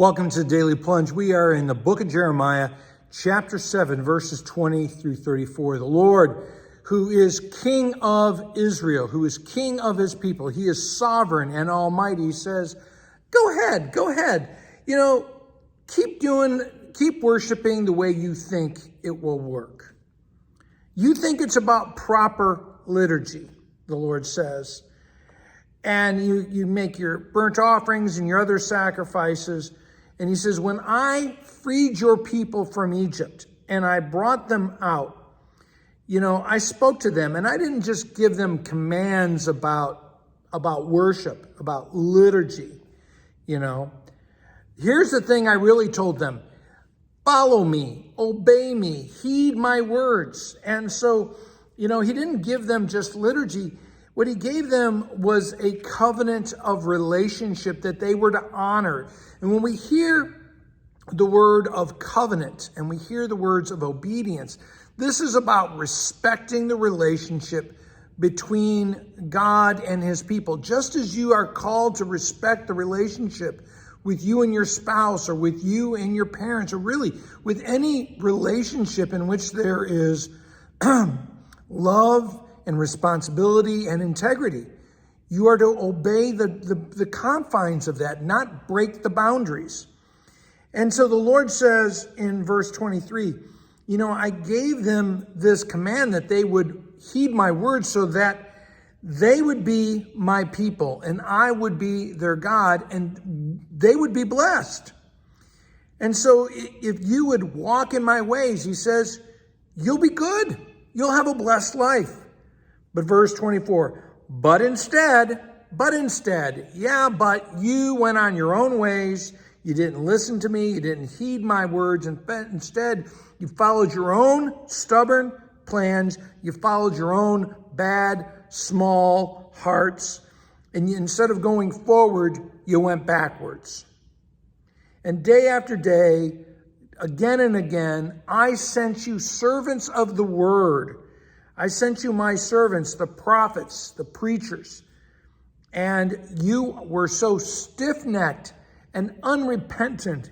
Welcome to Daily Plunge. We are in the book of Jeremiah, chapter 7, verses 20 through 34. The Lord, who is King of Israel, who is King of his people, he is sovereign and almighty, says, go ahead. Keep worshiping the way you think it will work. You think it's about proper liturgy, the Lord says. And you make your burnt offerings and your other sacrifices. And he says, when I freed your people from Egypt and I brought them out, I spoke to them and I didn't just give them commands about worship, about liturgy, Here's the thing I really told them. Follow me, obey me, heed my words. And so, he didn't give them just liturgy. What he gave them was a covenant of relationship that they were to honor. And when we hear the word of covenant and we hear the words of obedience, this is about respecting the relationship between God and his people. Just as you are called to respect the relationship with you and your spouse, or with you and your parents, or really with any relationship in which there is love and responsibility and integrity. You are to obey the confines of that, not break the boundaries. And so the Lord says in verse 23, I gave them this command that they would heed my words so that they would be my people and I would be their God and they would be blessed. And so if you would walk in my ways, he says, you'll be good. You'll have a blessed life. But verse 24, but instead, you went on your own ways. You didn't listen to me. You didn't heed my words. And instead, you followed your own stubborn plans. You followed your own bad, small hearts. And instead of going forward, you went backwards. And day after day, again and again, I sent you servants of the word. I sent you my servants, the prophets, the preachers, and you were so stiff-necked and unrepentant.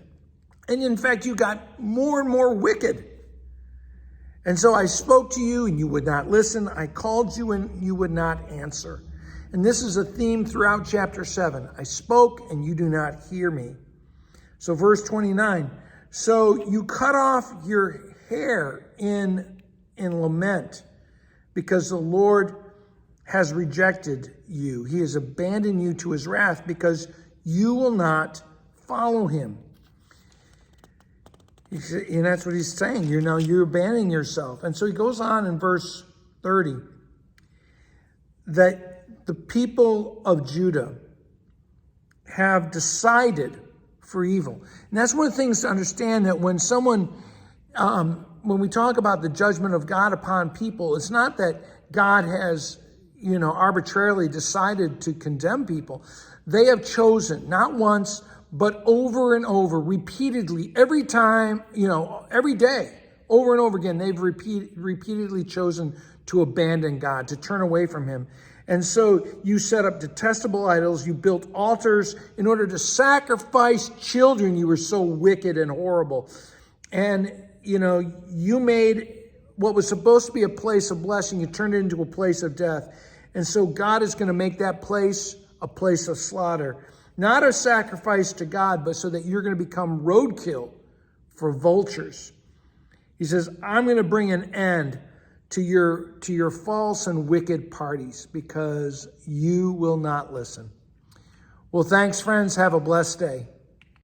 And in fact, you got more and more wicked. And so I spoke to you and you would not listen. I called you and you would not answer. And this is a theme throughout chapter 7. I spoke and you do not hear me. So verse 29, so you cut off your hair in lament, because the Lord has rejected you. He has abandoned you to his wrath because you will not follow him. And that's what he's saying. You're abandoning yourself. And so he goes on in verse 30 that the people of Judah have decided for evil. And that's one of the things to understand, that when someone... when we talk about the judgment of God upon people, it's not that God has, arbitrarily decided to condemn people. They have chosen, not once, but over and over, repeatedly, every time, every day, over and over again, they've repeatedly chosen to abandon God, to turn away from him. And so you set up detestable idols. You built altars in order to sacrifice children. You were so wicked and horrible. And you made what was supposed to be a place of blessing, you turned it into a place of death. And so God is going to make that place a place of slaughter. Not a sacrifice to God, but so that you're going to become roadkill for vultures. He says, I'm going to bring an end to your false and wicked parties because you will not listen. Well, thanks, friends. Have a blessed day.